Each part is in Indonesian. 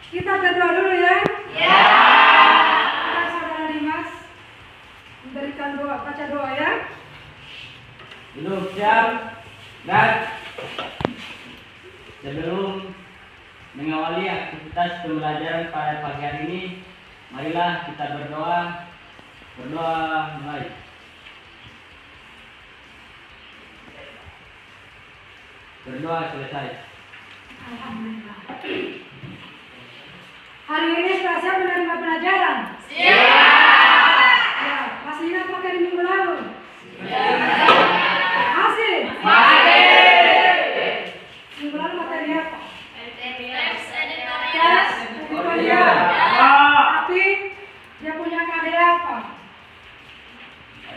Kita berdoa dulu ya. Ya. Kita saudara Dimas memberikan doa, baca doa ya. Duduk siap. Dan sebelum mengawali aktivitas pembelajaran pada pagi hari ini, marilah kita berdoa. Berdoa mulai. Berdoa selesai. Alhamdulillah. Hari ini sudah siap menerima pelajaran? Siap. Ya, masih ingat materi minggu lalu? Siap. Masih? Masih. Minggu lalu materi apa? Tes Editorial. Tapi dia punya KD apa?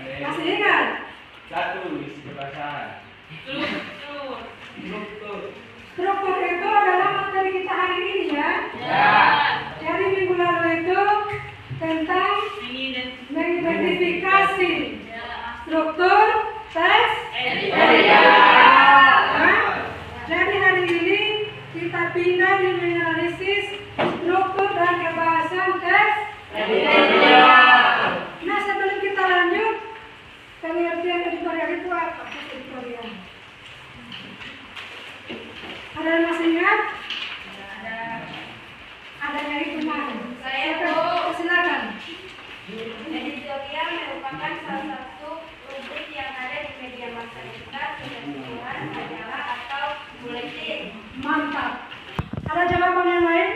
Masih ingat? Satu, isi kebangsaan. Struktur itu adalah materi kita hari ini ya. Ya. Jadi minggu lalu itu tentang mengidentifikasi struktur tes editorial. Jadi hari ini kita pindah di menganalisis struktur dan kebahasan tes editorial. Nah, sebelum kita lanjut, pengertian editorial itu apa? Tes editorial. Ada yang masih ingat? Adanya itu mana? Saya tahu. Silakan. Editorial merupakan salah satu rubrik yang ada di media massa kita, keseluruhan, majalah atau buletin. Mantap. Ada jawaban yang lain?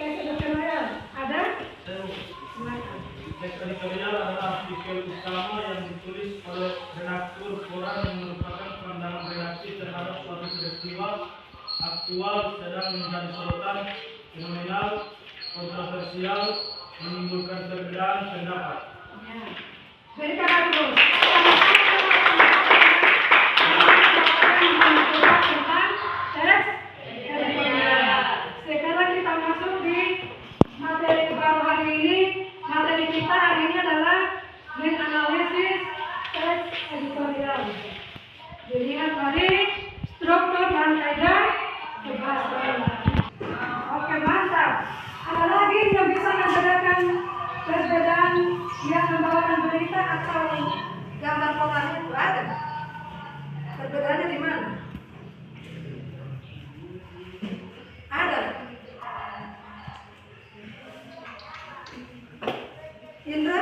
Tes editorial ada? Silakan. Teks editorial adalah artikel utama yang ditulis oleh redaktur koran yang merupakan pandangan redaksi terhadap suatu peristiwa aktual sedang menjadi sorotan, fenomenal, kontroversial, menimbulkan perbedaan pendapat. Ya. Berikan aku. Tentang tes editorial. Sekarang kita masuk di materi baru hari ini. Materi kita hari ini adalah menganalisis tes editorial. Dilihat dari struktur dan kaidah kebahasan. Oke, mantap. Ada lagi yang bisa membedakan perbedaan yang membawakan berita atau gambar koran itu ada? Perbedaannya di mana? Ada. Indra?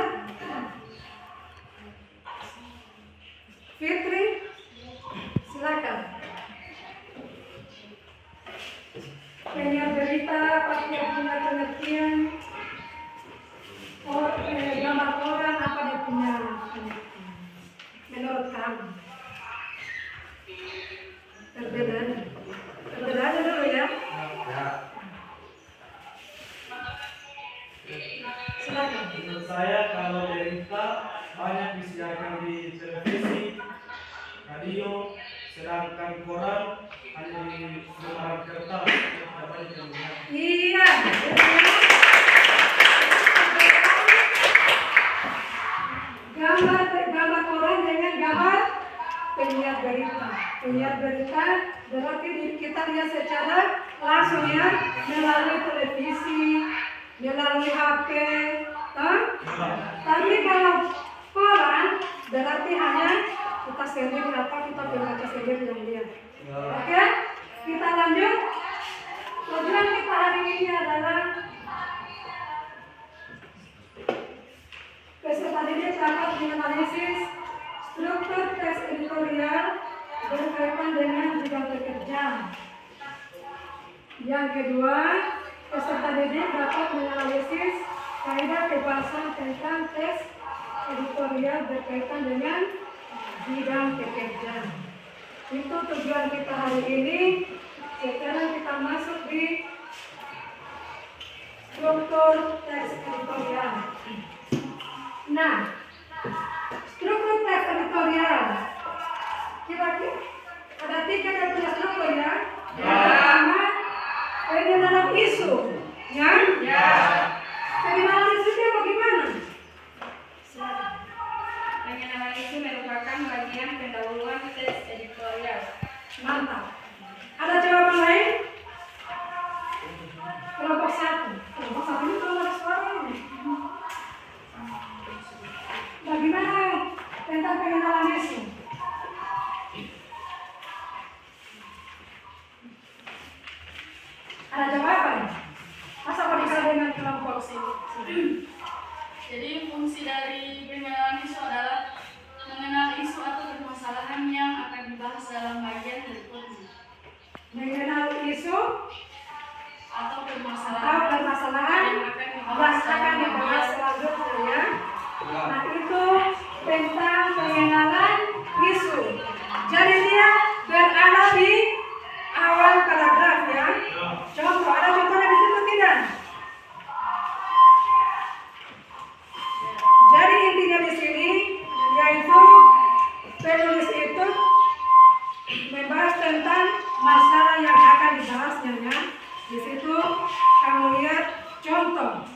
Fitri? Silakan. Penyiar berita pasti punya pengertian. Gambar koran apa dia punya pengertian? Menurut kamu? Perbedaannya dulu ya. Silakan. Menurut saya kalau berita banyak disiarkan di televisi, radio, sedangkan koran hanya di lembaran kertas, tidak banyak yang melihat. Iya. Gambar koran dengan gambar penyiar berita. Penyiar berita berarti kita lihat secara langsung ya, melalui televisi, melalui HP. Tapi kalau koran berarti hanya kita sendiri atau kita pembaca sendiri yang lihat. Oke, kita lanjut. Tujuan kita hari ini adalah peserta didik dapat menganalisis struktur teks editorial berkaitan dengan bidang bekerja. Yang kedua, peserta didik dapat menganalisis kaidah kebahasan tentang teks editorial berkaitan dengan bidang pekerja. Itu tujuan kita hari ini. Sekarang kita masuk di struktur teks editorial. Nah, struktur teks editorial kira-kira ada 3 yang punya struktur ya. Yang pertama, pengenalan isu, ya? Pengenalan isunya bagaimana? Silakan. Pengenalan isu merupakan bagian pendahuluan teks editorial. Mantap. Ada jawaban lain? Kelompok 1. Kelompok 1 ini kelompok suara ini. Bagaimana tentang pengenalan isu? Ada jawaban? Masa kalau dikali dengan kelompok sini? Jadi fungsi dari pengenalan isu adalah mengenal isu atau permasalahan yang akan dibahas dalam bagian berikutnya. Mengenal isu Atau atau permasalahan permasalahan yang akan dibahas selanjutnya ya. Nah itu tentang pengenalan isu. Jadi dia berada di awal paragraf ya. Contoh, ada contohnya di situ tidak? Jadi intinya di sini yaitu penulis itu membahas tentang masalah yang akan dibahasnya ya. Di situ kamu lihat contoh.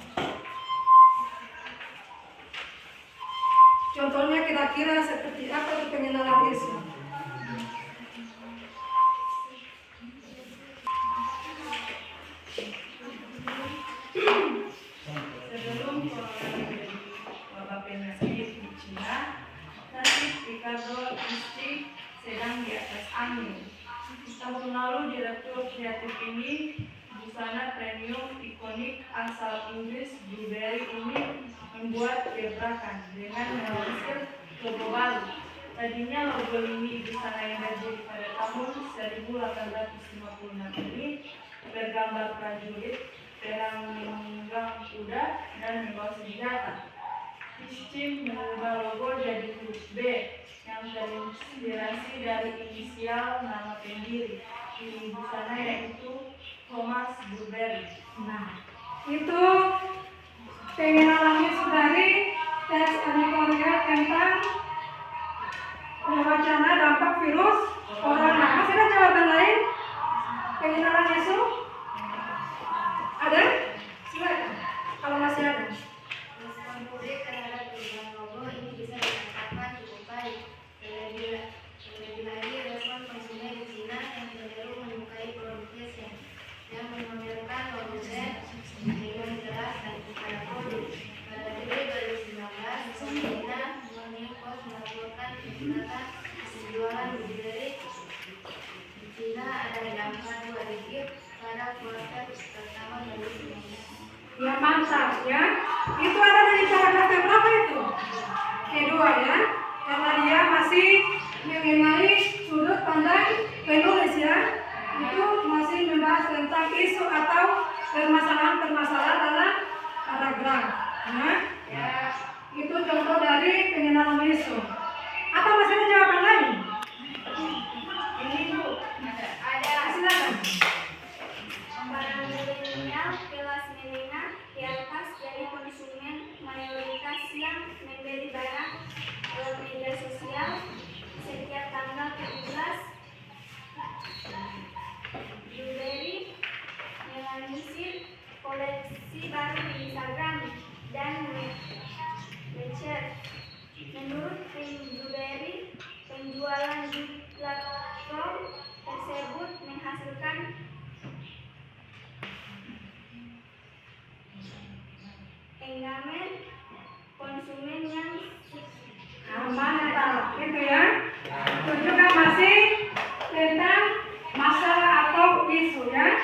Contohnya kira-kira seperti apa itu pengenalan isu? Sebelum wabah penyakit di Cina, nasib Ricardo Isti sedang di atas angin. Tahun lalu direktur kreatif ini, busana premium ikonik asal Inggris Burberry ini membuat gebrakan dengan melansir logo baru. Tadinya logo ini busana yang berdiri pada tahun 1856 ini bergambar prajurit perang menunggang kuda dan membawa senjata. Isti mengubah logo jadi huruf B yang terinspirasi dari inisial nama pendiri di busana yaitu Thomas Burberry. Nah, itu pengenalan isu dari teks editorial tentang wacana dampak virus corona. Masih ada jawaban lain? Pengenalan isu? Ada? Silakan. Kalau masih ada. Respon publik terhadap perubahan logo ini bisa dikatakan cukup baik. Terlebih lagi respon konsumen di Cina yang cenderung menyukai produk fashion yang memamerkan logo brand dengan jelas dan pada produk. Pada Juli 2019, China Morning Post melaporkan peningkatan penjualan Burberry di Cina ada di angka 2 digit pada kuartal pertama 2019. Ya mantap ya. Itu ada dari paragraf yang berapa itu? Kedua ya. Karena dia masih mengenai sudut pandang penulis ya. Itu masih membahas tentang isu atau permasalahan-permasalahan dalam paragraf. Ya. Itu contoh dari pengenalan isu. Atau masih ada jawaban lain? Ini Bu, ada Silakan. para milenial kelas menengah ke atas dari konsumen mayoritas yang membeli barang lewat media sosial setiap tanggal 17. Burberry melansir koleksi baru di Instagram dan WeChat. Menurut Burberry, penjualan di platform tersebut menghasilkan engagement konsumen yang Mantap, gitu ya. Itu juga masih tentang masalah atau isu ya.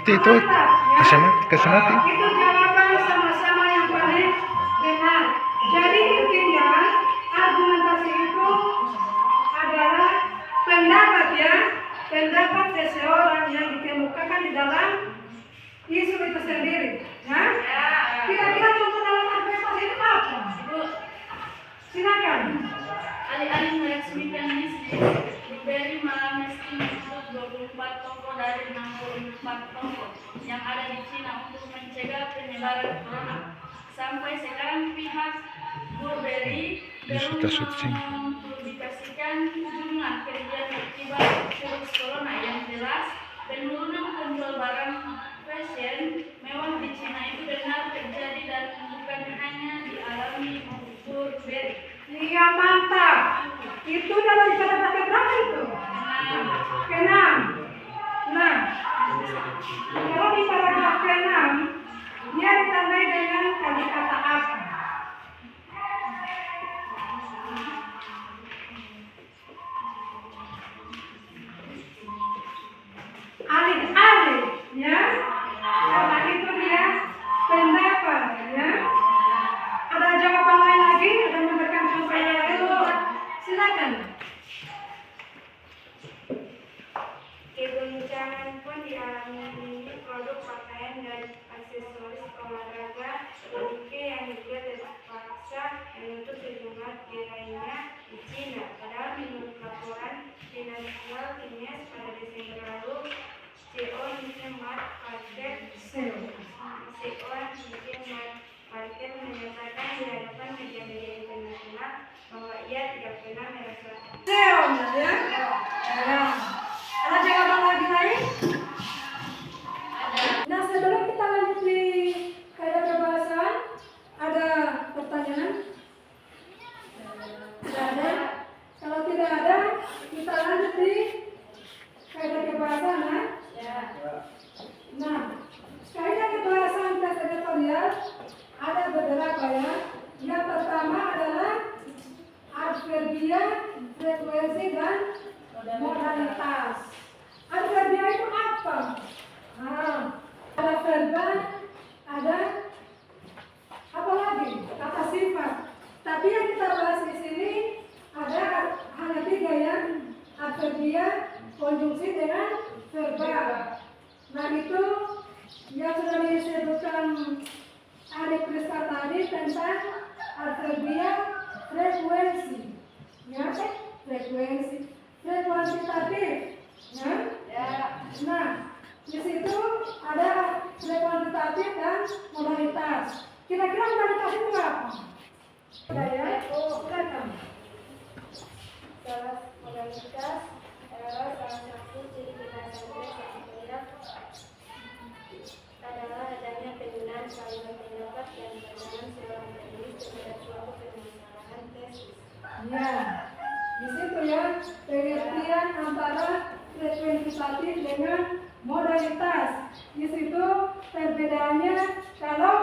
Kesemati itu kesemati. Itu jawaban sama-sama yang paling benar. Jadi intinya argumentasi itu adalah pendapat ya, pendapat seseorang yang dikemukakan di dalam isu itu sendiri. Ya? Kira-kira contoh dalam argumentasi itu apa? Ibu, Silakan. alih-alih meresmikan misi, diberi malah mesti menutup 24 toko dari 64 toko yang ada di Cina untuk mencegah penyebaran corona. Sampai sekarang pihak Burberry belum mempublikasikan jumlah kerugian akibat virus corona. Yang jelas, penurunan penjual barang fashion mewah di Cina itu benar terjadi dan bukan hanya dialami Burberry. Iya mantap. Itu dalam paragraf berapa itu? Ke-6. Nah, kalau di paragraf ke-6 dia ditandai dengan kata-kata apa? Alih-alih, ya. Karena itu dia pendapat, ya. Ada jawaban lain lagi? Ada memberikan contoh yang lain? Silakan. Kegoncangan pun dialami ini produk pakaian dan aksesoris olahraga Nike yang juga terpaksa menutup sejumlah gerainya di Cina. Padahal menurut laporan Financial Times pada Desember lalu, CEO Nike Mark Parker menyatakan di hadapan media-media internasional bahwa ia tidak pernah merasa Ya. Ada jawaban lagi lain? Nah, sebelum kita lanjut di kaidah kebahasaan, ada pertanyaan? Tidak ada. Kalau tidak ada, kita lanjut di kaidah kebahasaan. Nah, kaidah kebahasaan tes editorial ada beberapa ya. Yang pertama adalah adverbia, frekuensi dan modalitas. Adverbia itu apa? Nah, ada verba, ada apa lagi? Kata sifat. Tapi yang kita bahas di sini ada hanya 3 ya. Adverbia, konjungsi dengan verba. Nah itu yang sudah disebutkan Adik Priska tadi tentang adverbia frekuensi. Ya, frekuensi kuantitatif. Ya. Nah, di situ ada kuantitatif dan modalitas. Kira-kira modalitas itu apa? Ya, silakan. salah modalitas adalah salah satu ciri bahasa Inggris yang terlihat adalah adanya penggunaan kalimat pendapat dan pandangan seorang penulis terhadap suatu permasalahan tesis. Ya, di situ ya pengertian antara frekuentitatif dengan modalitas. Di situ perbedaannya kalau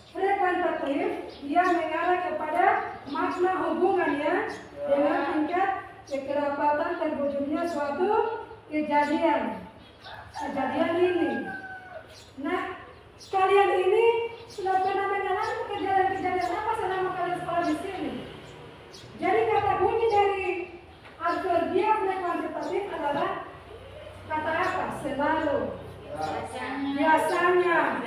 frekuentatif dia mengarah kepada makna hubungannya dengan tingkat kekerabatan terwujudnya suatu kejadian ini. Nah, kalian ini sudah pernah mengalami kejadian apa selama kalian sekolah di sini? Jadi kata kunci dari adverbia frekuentatif adalah kata apa? Selalu, biasanya,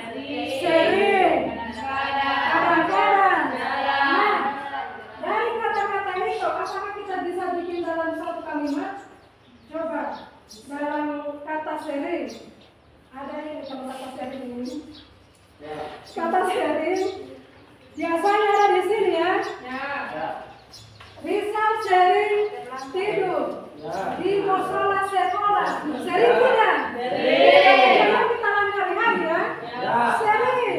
sering, kadang-kadang. Nah, dari kata-kata itu, apakah kita bisa bikin dalam satu kalimat? Coba, dalam kata sering, ada yang dalam kata sering ini? Kata sering, biasanya ada di sini ya. Rizal sering tidur di musola sekolah. Sering tidak? Sering. Kita hari-hari ya. Sering.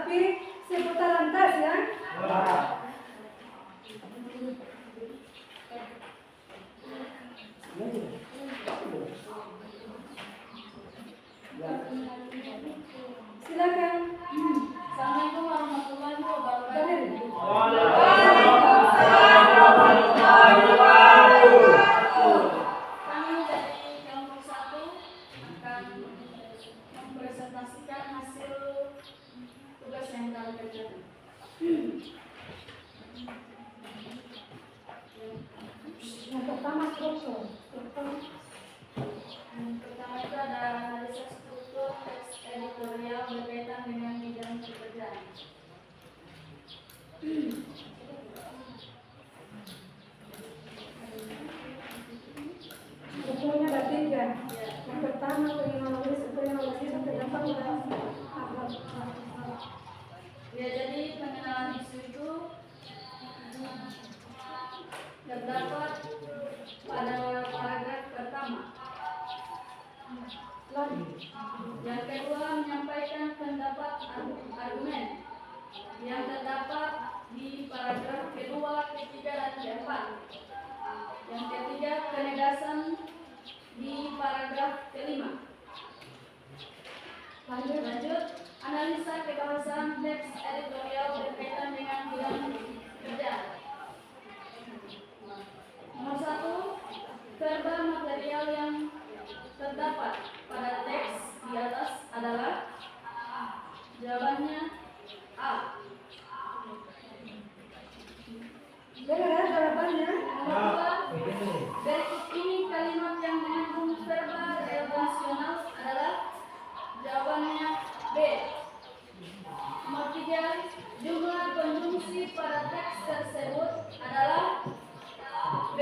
tapi seputaran tes ya. Silakan. Assalamualaikum warahmatullahi wabarakatuh. Dalil. Kami dari kelompok 1 akan mempresentasikan hasil tugas yang kami kerjakan. Yang pertama struktur. Yang pertama itu ada analisis struktur teks editorial berkaitan dengan bidang pekerjaan. Strukturnya ada 3. Yang pertama kriminologis, terdapat Ya, jadi pengenalan isu itu terdapat pada paragraf pertama. Yang kedua menyampaikan pendapat argumen yang terdapat di paragraf kedua, ketiga, dan keempat. Yang ketiga penegasan di paragraf kelima. Lanjut, analisa kebahasan teks editorial berkaitan dengan bidang kerja. Nomor 1, verba material yang terdapat pada teks di atas adalah jawabannya A. Dengar jawabannya. Nomor 2, berikut ini kalimat yang mengandung verba relasional adalah jawabannya B. Nomor 3, jumlah konjungsi pada teks tersebut adalah B.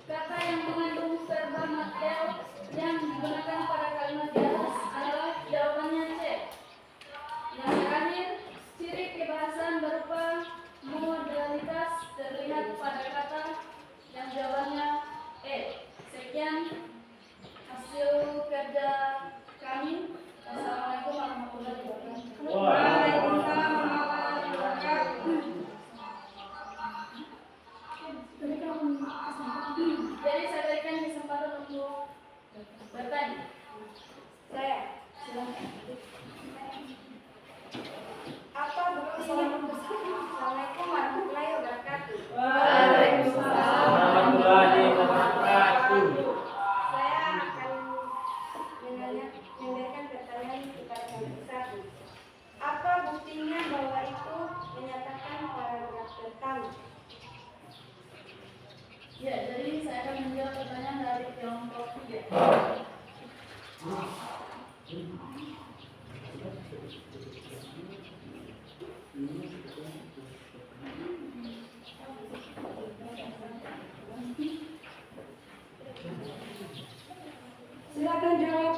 Kata yang mengandung verba material yang digunakan pada kalimat di atas adalah jawabannya C. Yang terakhir, ciri kebahasan berupa modalitas terlihat pada kata yang jawabannya E. Sekian hasil kerja kami. Wassalamualaikum warahmatullahi wabarakatuh. Waalaikumsalam warahmatullahi wabarakatuh. Jadi saya berikan kesempatan untuk bertanya. Saya. Silakan. Apa buktinya? Assalamualaikum warahmatullahi wabarakatuh. Warahmatullahi wabarakatuh. Saya akan menanyakan pertanyaan kepada kelompok 1. Apa buktinya bahwa itu menyatakan paragraf pertama? Ya, jadi saya akan menjawab pertanyaan dari kelompok 3. Silakan jawab.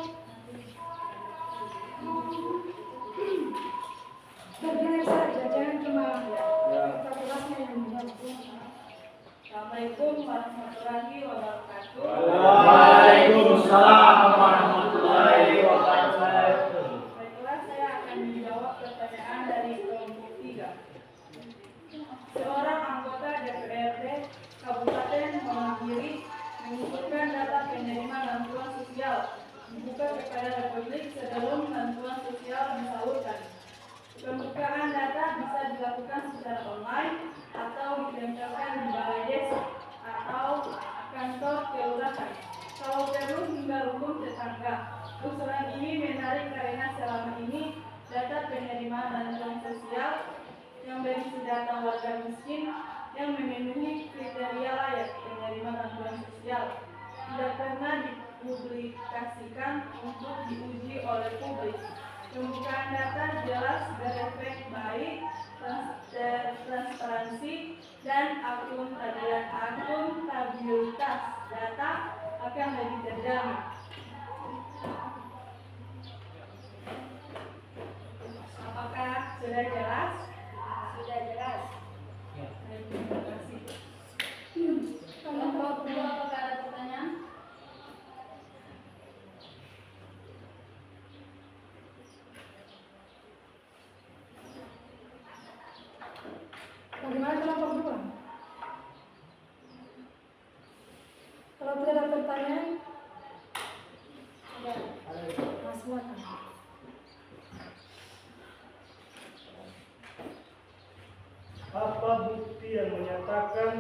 Bergerak saja, jangan cuma fakultasnya yang menjawab. Assalamualaikum warahmatullahi wabarakatuh. Waalaikumsalam warahmatullahi wabarakatuh. Baiklah, saya akan menjawab pertanyaan dari kelompok 3. Seorang anggota DPRD Kabupaten Wonogiri mengumpulkan data penerima bantuan sosial dibuka kepada Republik sebelum bantuan sosial disalurkan. Pembukaan data bisa dilakukan secara online atau ditempelkan di balai desa atau kantor kelurahan. Kalau perlu hingga rukun tetangga. Usulan ini menarik karena selama ini data penerima bantuan sosial yang berisi data warga miskin yang memenuhi kriteria layak penerima bantuan sosial tidak pernah dipublikasikan untuk diuji oleh publik. Pembukaan data jelas berefek baik, transparansi, dan akuntabilitas data akan lebih terjamin. Apakah sudah jelas? Sudah jelas. Terima kasih. Kelompok 2, apakah ada pertanyaan? Bagaimana kelompok 2? Kalau tidak ada pertanyaan, silakan. Apa bukti yang menyatakan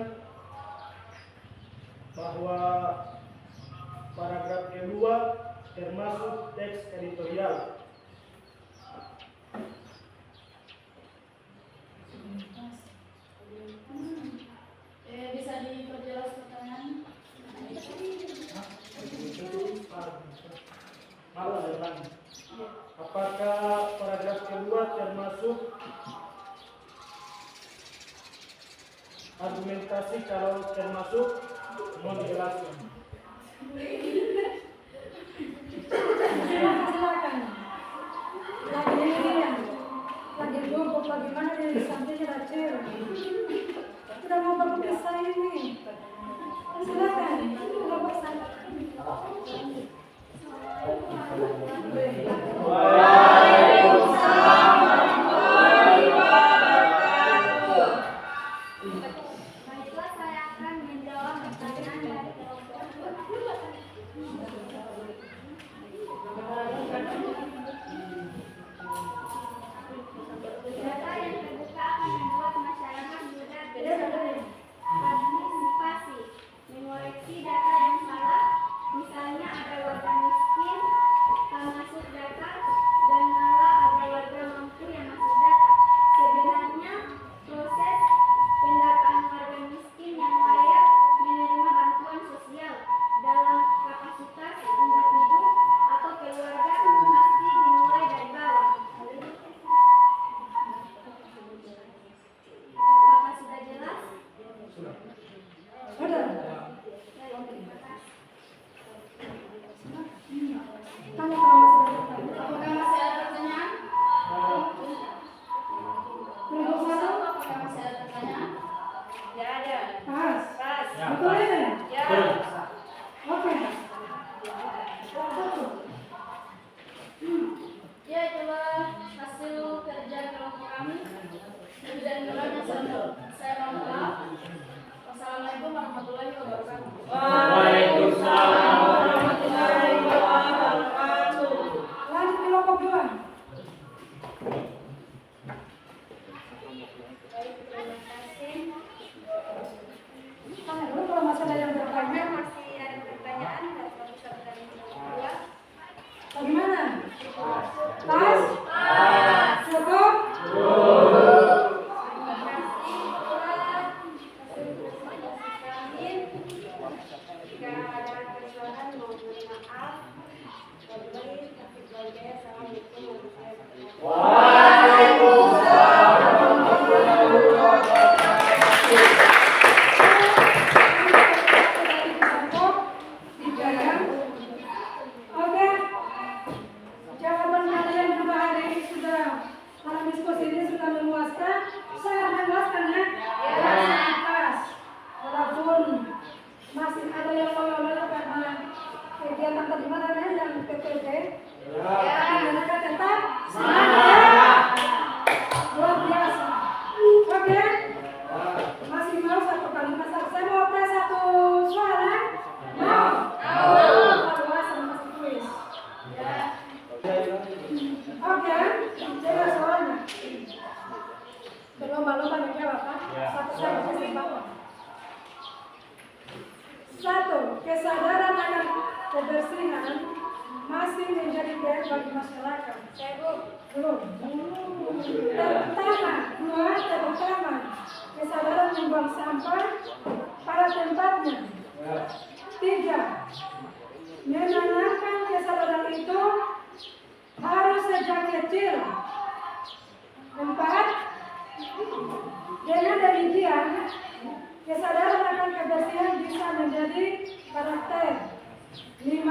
bahwa paragraf kedua termasuk teks editorial? Bisa diperjelas pertanyaan? Apakah paragraf kedua termasuk argumentasi? Kalau termasuk, mohon dijelaskan. Silakan. Lagi ini ya, lagi duduk, bagaimana di sampingnya kecil. Sudah mau berpisah ini. Silakan. Kelompok 1. Baiklah, saya akan menjawab pertanyaan dari kelompok 2. Data yang terbuka akan membuat masyarakat mudah berantisipasi, mengoreksi data yang salah. Misalnya ada warga miskin tak masuk data dan malah ada warga mampu yang masuk data. Sebenarnya proses pendataan warga miskin yang layak menerima bantuan sosial dalam kapasitas individu atau keluarga pasti dimulai dari bawah. Apakah sudah jelas? Sudah. Baik, terima kasih. Tanya kalau masih ada pertanyaan. Apakah masih ada pertanyaan? Kelompok 1. Apakah masih ada pertanyaan? Ya ada. Pas. Pas. Betul ini? Ya. Oke. Kelompok 1. Ya, itulah hasil kerja kelompok kami. Dan kurangnya saya mohon maaf. Wassalamualaikum warahmatullahi wabarakatuh. Waalaikumsalam warahmatullahi wabarakatuh. Lanjut kelompok 2. Baik, terima kasih. Tanya dulu kalau masih ada yang bertanya. Masih ada pertanyaan dari kelompok 1 dan kelompok 2? Bagaimana? Pas? Cukup? Jika ada kesalahan mohon maaf. Wabillahi taufiq wal hidayah. Assalamualaikum warahmatullahi wabarakatuh. Kelompok 3 ya. Oke. Jawaban kalian juga hari ini sudah dalam diskusi ini sudah memuaskan. Sangat memuaskan ya? Ya. Pas. Walaupun masih ada yang loyo-loyo karena kegiatan tadi mana yang PPT. Tapi mereka tetap semangat. Luar biasa. Oke. Masih mau satu kalimat saja. Saya mau tes satu suara. Mau? Kalau sama masih tulis. Oke. Coba soalnya. Berlomba-lomba menjawab, Pak. Satu saya kasih bawah. 1. Kesadaran akan kebersihan masih menjadi PR bagi masyarakat. Belum. Terutama, 2. Terutama kesadaran membuang sampah pada tempatnya. 3. Menanamkan kesadaran itu harus sejak kecil. 4. Dengan demikian, kesadaran akan kebersihan bisa menjadi karakter. 5.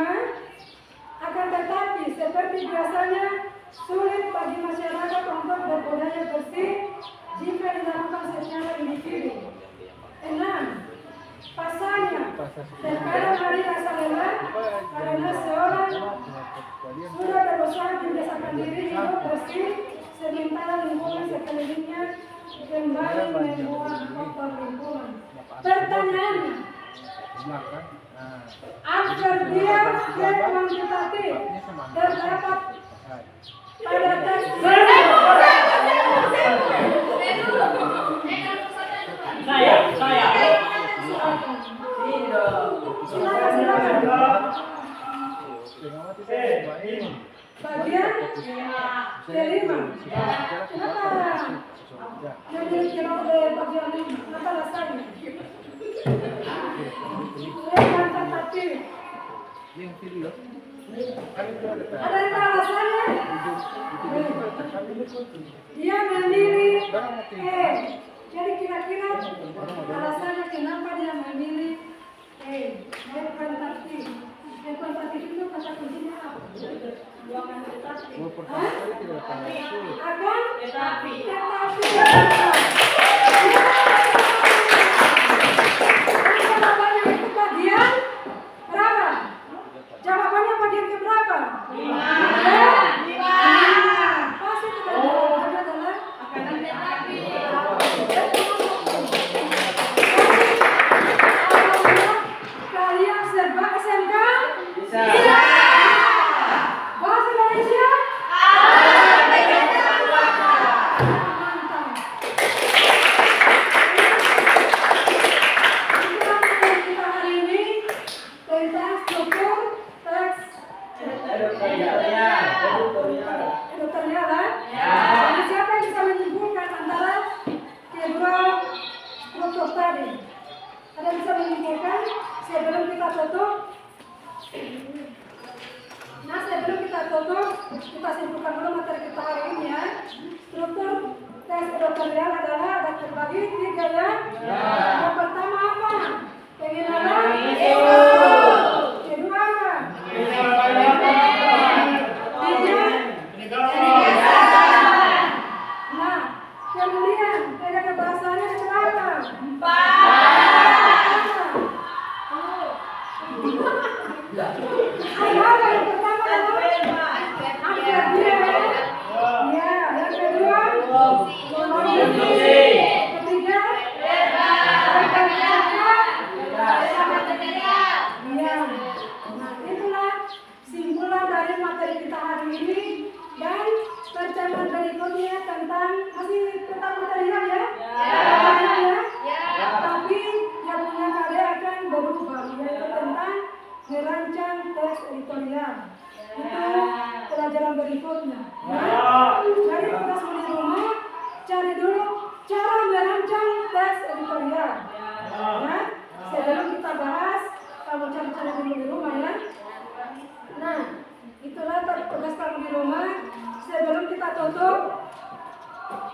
Akan tetapi, seperti biasanya, sulit bagi masyarakat untuk berbudaya bersih jika dilakukan secara individu. 6. Pasalnya, terkadang hari rasa lelah karena seorang sudah berusaha membiasakan diri hidup bersih, sementara lingkungan sekelilingnya kembali membuat kotor lingkungan. Pertanyaannya, adverbial kuantitatif terdapat pada teks Saya. Silakan. Bagian kelima. Kenapa? Jadi bagian lima. Apa alasannya? Kuantitatif. Ada alasannya? Dia memilih Jadi kira-kira alasannya kenapa dia memilih kuantitatif. Kuantitatif itu kata kuncinya apa? Akan tetapi. Jawabannya itu bagian berapa? Jawabannya bagian keberapa? 5. Pasti kita jawabannya adalah akan tetapi. Kalian serba SMK? Bisa. Bahasa Indonesia? Mantap. Kita hari ini tentang struktur teks editorial. Jadi siapa yang bisa menyimpulkan antara kedua struktur tadi? Ada yang bisa menyimpulkan sebelum kita tutup? Nah, sebelum kita tutup, kita simpulkan dulu materi kita hari ini ya. Struktur tes editorial adalah ada terbagi 3 ya. Yang pertama apa? Pengenalan. Kedua apa? Nah, kemudian tanda kebahasannya berapa? 4. Apa yang pertama adalah adverbial. Ya, yang kedua ketiga ya. Nah, itulah simpulan dari materi kita hari ini dan pertemuan berikutnya tentang masih tentang material ya. Tapi yang punya karya akan berubah yaitu tentang merancang teks editorial. Itu pelajaran berikutnya. Jadi tugas di rumah cari dulu cara merancang teks editorial. Ya, sebelum kita bahas, kamu cari-cari dulu di rumah ya. Nah, itulah tugas kamu di rumah. Sebelum kita tutup,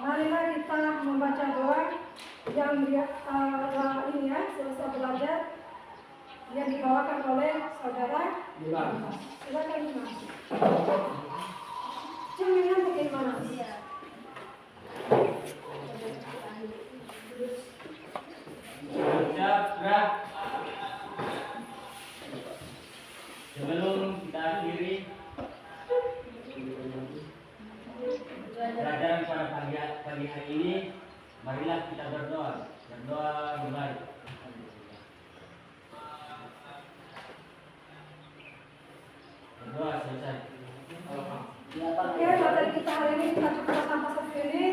marilah kita membaca doa yang ini ya, selesai belajar yang dibawakan oleh saudara. Silakan Mas. Cerminnya bagaimana? Gerak. Sebelum kita akhiri pelajaran pada pagi hari ini, marilah kita berdoa mulai. Berdoa selesai. Oke, materi kita hari ini kita cukup sampai sini.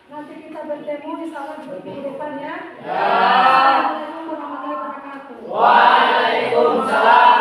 Nanti kita bertemu di sana di depan ya. Assalamualaikum warahmatullahi wabarakatuh. Waalaikumsalam.